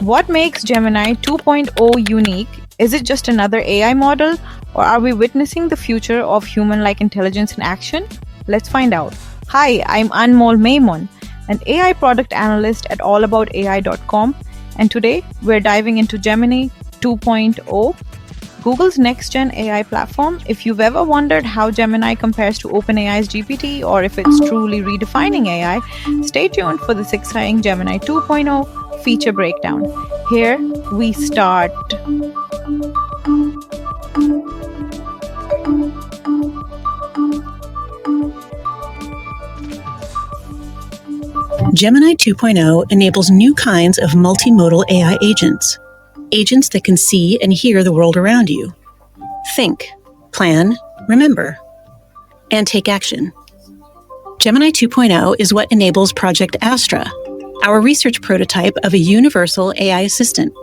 What makes Gemini 2.0 unique? Is it just another AI model, or are we witnessing the future of human-like intelligence in action? Let's find out. Hi, I'm Anmol Maimon, an AI product analyst at allaboutai.com, and today we're diving into Gemini 2.0, Google's next-gen AI platform. If you've ever wondered how Gemini compares to OpenAI's GPT or if it's truly redefining AI, stay tuned for this exciting Gemini 2.0 feature breakdown. Here we start. Gemini 2.0 enables new kinds of multimodal AI agents. Agents that can see and hear the world around you. Think, plan, remember, and take action. Gemini 2.0 is what enables Project Astra, our research prototype of a universal AI assistant.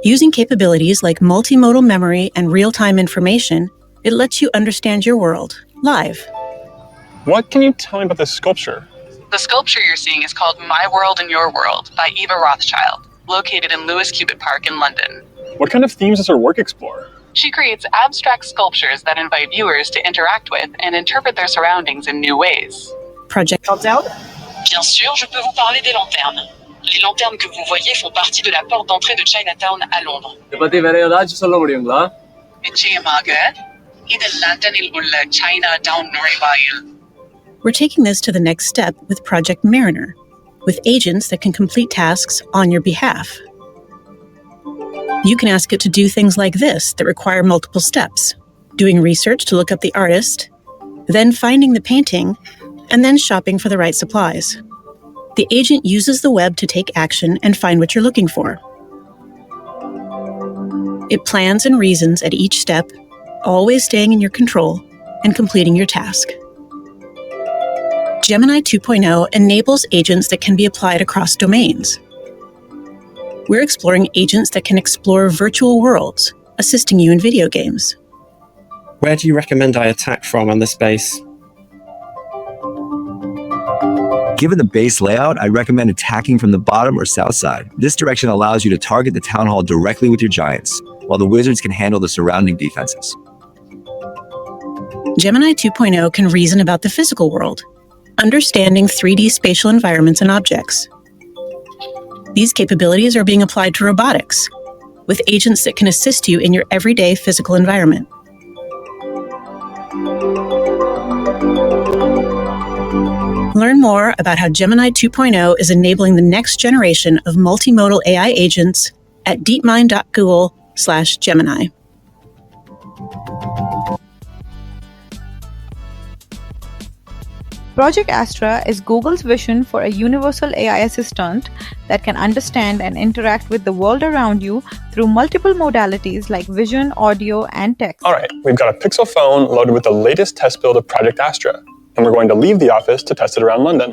Using capabilities like multimodal memory and real-time information, it lets you understand your world live. What can you tell me about this sculpture? The sculpture you're seeing is called My World and Your World by Eva Rothschild, located in Lewis Cubitt Park in London. What kind of themes does her work explore? She creates abstract sculptures that invite viewers to interact with and interpret their surroundings in new ways. Project Bien sûr, je peux vous parler des lanternes. Les lanternes que vous voyez font partie de la porte d'entrée de Chinatown à Londres. நிச்சயமாக இது லண்டனில் உள்ள Chinatown நுழைவாயில். We're taking this to the next step with Project Mariner, with agents that can complete tasks on your behalf. You can ask it to do things like this that require multiple steps: doing research to look up the artist, then finding the painting, and then shopping for the right supplies. The agent uses the web to take action and find what you're looking for. It plans and reasons at each step, always staying in your control and completing your task. Gemini 2.0 enables agents that can be applied across domains. We're exploring agents that can explore virtual worlds, assisting you in video games. Where do you recommend I attack from on this base? Given the base layout, I recommend attacking from the bottom or south side. This direction allows you to target the town hall directly with your giants, while the wizards can handle the surrounding defenses. Gemini 2.0 can reason about the physical world, understanding 3D spatial environments and objects. These capabilities are being applied to robotics, with agents that can assist you in your everyday physical environment. Learn more about how Gemini 2.0 is enabling the next generation of multimodal AI agents at deepmind.google/Gemini. Project Astra is Google's vision for a universal AI assistant that can understand and interact with the world around you through multiple modalities like vision, audio, and text. All right, we've got a Pixel phone loaded with the latest test build of Project Astra, and we're going to leave the office to test it around London.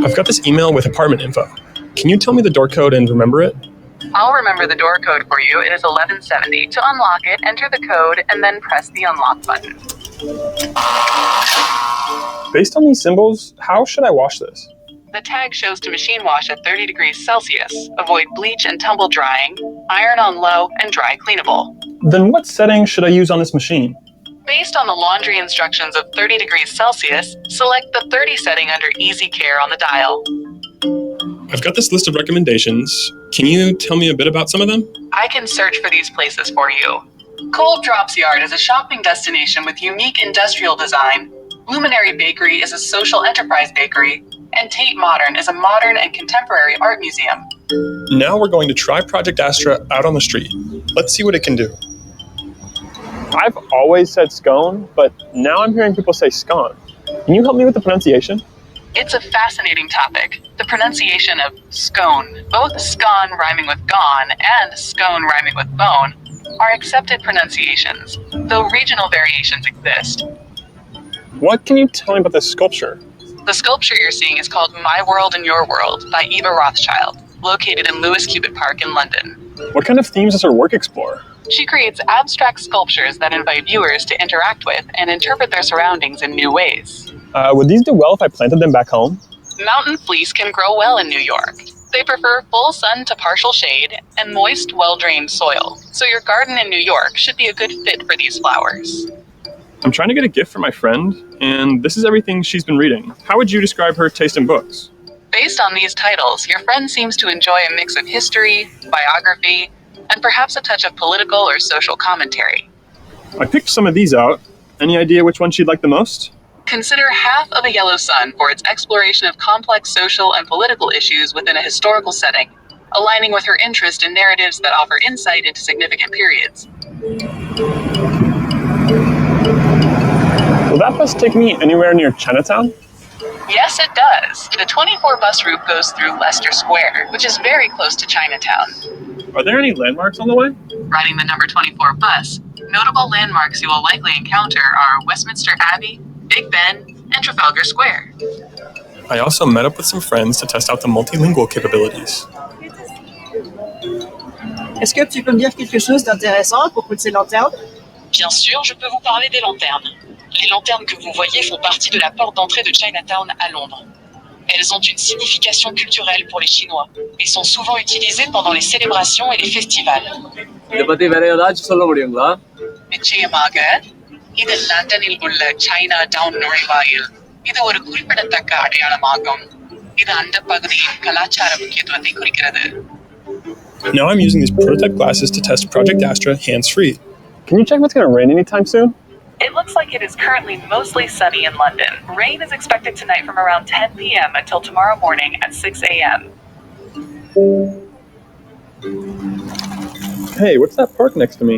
I've got this email with apartment info. Can you tell me the door code and remember it? I'll remember the door code for you. It is 1170. To unlock it, enter the code and then press the unlock button. Based on these symbols, how should I wash this? The tag shows to machine wash at 30 degrees Celsius. Avoid bleach and tumble drying. Iron on low and dry cleanable. Then what settings should I use on this machine? Based on the laundry instructions of 30 degrees Celsius, select the 30 setting under Easy Care on the dial. I've got this list of recommendations. Can you tell me a bit about some of them? I can search for these places for you. Cold Drops Yard is a shopping destination with unique industrial design. Luminary Bakery is a social enterprise bakery. And Tate Modern is a modern and contemporary art museum. Now we're going to try Project Astra out on the street. Let's see what it can do. I've always said scone, but now I'm hearing people say scone. Can you help me with the pronunciation? It's a fascinating topic. The pronunciation of scone, both scone rhyming with gone and scone rhyming with bone, are accepted pronunciations, though regional variations exist. What can you tell me about this sculpture? The sculpture you're seeing is called My World and Your World by Eva Rothschild, located in Lewis Cubitt Park in London. What kind of themes does her work explore? She creates abstract sculptures that invite viewers to interact with and interpret their surroundings in new ways. Would these do well if I planted them back home? Mountain fleece can grow well in New York. They prefer full sun to partial shade and moist, well-drained soil. So your garden in New York should be a good fit for these flowers. I'm trying to get a gift for my friend, and this is everything she's been reading. How would you describe her taste in books? Based on these titles, your friend seems to enjoy a mix of history, biography, and perhaps a touch of political or social commentary. I picked some of these out. Any idea which one she'd like the most? Consider Half of a Yellow Sun for its exploration of complex social and political issues within a historical setting, aligning with her interest in narratives that offer insight into significant periods. Will that bus take me anywhere near Chinatown? Yes, it does. The 24 bus route goes through Leicester Square, which is very close to Chinatown. Are there any landmarks on the way? Riding the number 24 bus, notable landmarks you will likely encounter are Westminster Abbey, Big Ben, and Trafalgar Square. I also met up with some friends to test out the multilingual capabilities. Est-ce que tu peux me dire quelque chose d'intéressant à propos de ces lanternes? Bien sûr, je peux vous parler des lanternes. Les lanternes que vous voyez font partie de la porte d'entrée de Chinatown à Londres. Elles ont une signification culturelle pour les Chinois et sont souvent utilisées pendant les célébrations et les festivals. நிச்சயமாக இது லண்டனில் உள்ள China down நுழைவாயில். இது ஒரு குறிப்பிடத்தக்க அடையாளமாகும். இது அந்த பகுதியின் கலாச்சார முக்கியத்துவத்தை குறிக்கிறது. Now I'm using these prototype glasses to test Project Astra hands-free. Can you check if it's going to rain anytime soon? It looks like it is currently mostly sunny in London. Rain is expected tonight from around 10 p.m. until tomorrow morning at 6 a.m. Hey, what's that park next to me?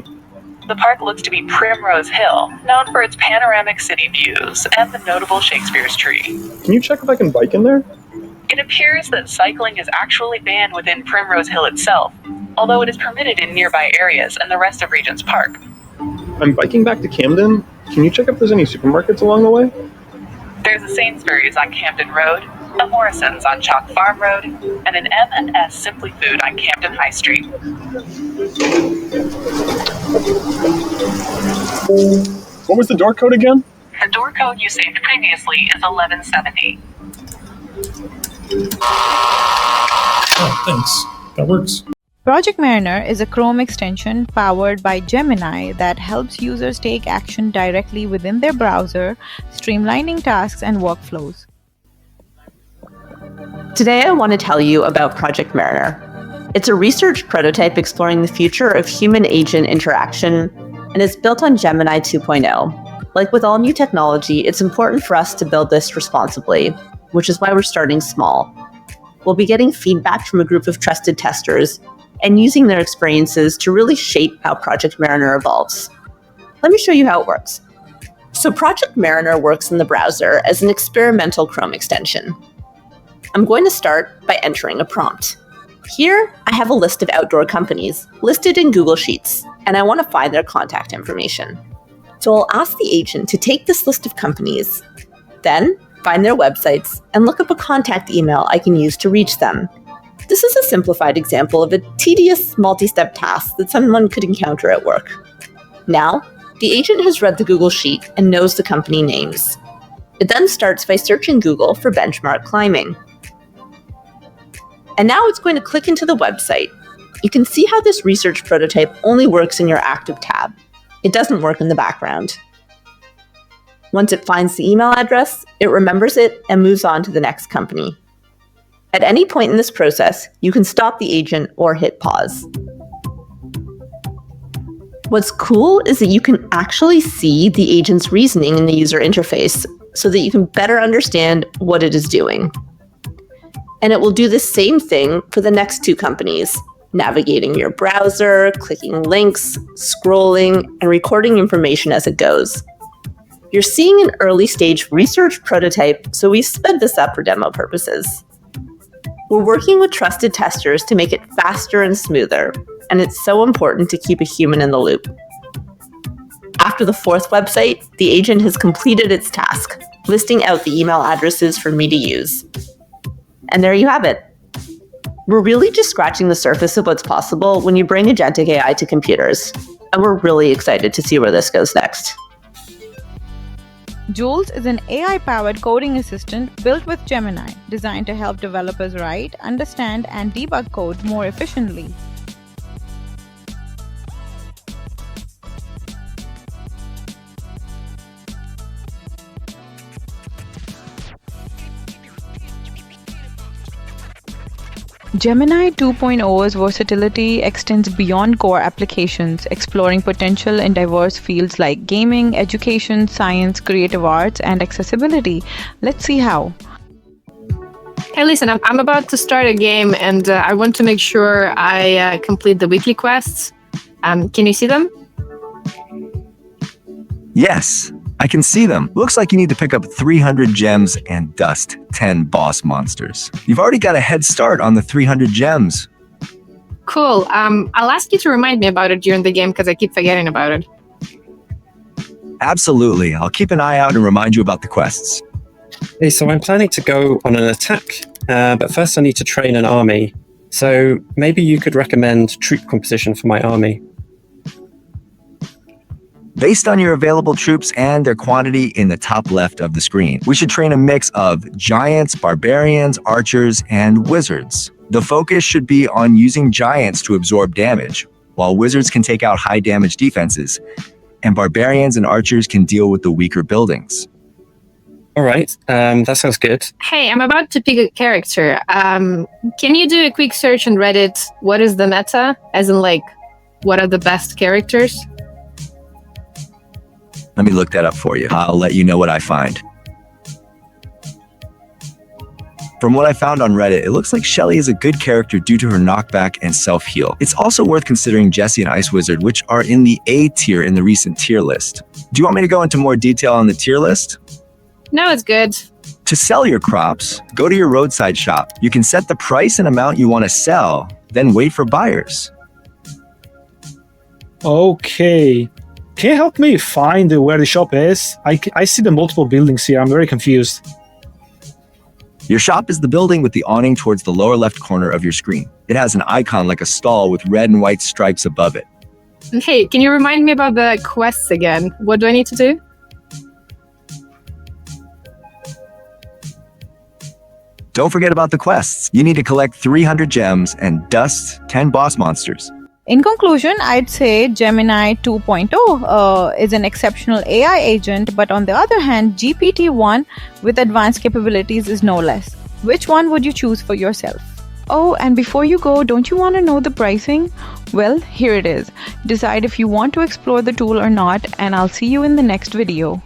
The park looks to be Primrose Hill, known for its panoramic city views and the notable Shakespeare's tree. Can you check if I can bike in there? It appears that cycling is actually banned within Primrose Hill itself, although it is permitted in nearby areas and the rest of Regent's Park. I'm biking back to Camden. Can you check if there's any supermarkets along the way? There's a Sainsbury's on Camden Road, a Morrison's on Chalk Farm Road, and an M&S Simply Food on Camden High Street. What was the door code again? The door code you saved previously is 1170. Oh, thanks. That works. Project Mariner is a Chrome extension powered by Gemini that helps users take action directly within their browser, streamlining tasks and workflows. Today, I want to tell you about Project Mariner. It's a research prototype exploring the future of human-agent interaction, and it's built on Gemini 2.0. Like with all new technology, it's important for us to build this responsibly, which is why we're starting small. We'll be getting feedback from a group of trusted testers and using their experiences to really shape how Project Mariner evolves. Let me show you how it works. So Project Mariner works in the browser as an experimental Chrome extension. I'm going to start by entering a prompt. Here, I have a list of outdoor companies listed in Google Sheets, and I want to find their contact information. So I'll ask the agent to take this list of companies, then find their websites, and look up a contact email I can use to reach them. This is a simplified example of a tedious multi-step task that someone could encounter at work. Now, the agent has read the Google Sheet and knows the company names. It then starts by searching Google for benchmark climbing. And now it's going to click into the website. You can see how this research prototype only works in your active tab. It doesn't work in the background. Once it finds the email address, it remembers it and moves on to the next company. At any point in this process, you can stop the agent or hit pause. What's cool is that you can actually see the agent's reasoning in the user interface so that you can better understand what it is doing. And it will do the same thing for the next two companies, navigating your browser, clicking links, scrolling, and recording information as it goes. You're seeing an early stage research prototype, so we sped this up for demo purposes. We're working with trusted testers to make it faster and smoother, and it's so important to keep a human in the loop. After the fourth website, the agent has completed its task, listing out the email addresses for me to use. And there you have it. We're really just scratching the surface of what's possible when you bring agentic AI to computers, and we're really excited to see where this goes next. Jules is an AI-powered coding assistant built with Gemini, designed to help developers write, understand, and debug code more efficiently. Gemini 2.0's versatility extends beyond core applications, exploring potential in diverse fields like gaming, education, science, creative arts, and accessibility. Let's see how. Hey, listen, I'm about to start a game, and I want to make sure I complete the weekly quests. Can you see them? Yes, I can see them. Looks like you need to pick up 300 gems and dust 10 boss monsters. You've already got a head start on the 300 gems. Cool. I'll ask you to remind me about it during the game because I keep forgetting about it. Absolutely. I'll keep an eye out and remind you about the quests. Hey, so I'm planning to go on an attack, but first I need to train an army. So maybe you could recommend troop composition for my army. Based on your available troops and their quantity in the top left of the screen, we should train a mix of giants, barbarians, archers, and wizards. The focus should be on using giants to absorb damage, while wizards can take out high damage defenses, and barbarians and archers can deal with the weaker buildings. All right, that sounds good. Hey, I'm about to pick a character. Can you do a quick search on Reddit? What is the meta? As in, like, what are the best characters? Let me look that up for you. I'll let you know what I find. From what I found on Reddit, it looks like Shelly is a good character due to her knockback and self-heal. It's also worth considering Jessie and Ice Wizard, which are in the A tier in the recent tier list. Do you want me to go into more detail on the tier list? No, it's good. To sell your crops, go to your roadside shop. You can set the price and amount you want to sell, then wait for buyers. Okay. Can you help me find where the shop is? I see the multiple buildings here. I'm very confused. Your shop is the building with the awning towards the lower left corner of your screen. It has an icon like a stall with red and white stripes above it. Hey, can you remind me about the quests again? What do I need to do? Don't forget about the quests. You need to collect 300 gems and dust 10 boss monsters. In conclusion, I'd say Gemini 2.0 is an exceptional AI agent, but on the other hand, GPT-1 with advanced capabilities is no less. Which one would you choose for yourself? Oh, and before you go, don't you want to know the pricing? Well, here it is. Decide if you want to explore the tool or not, and I'll see you in the next video.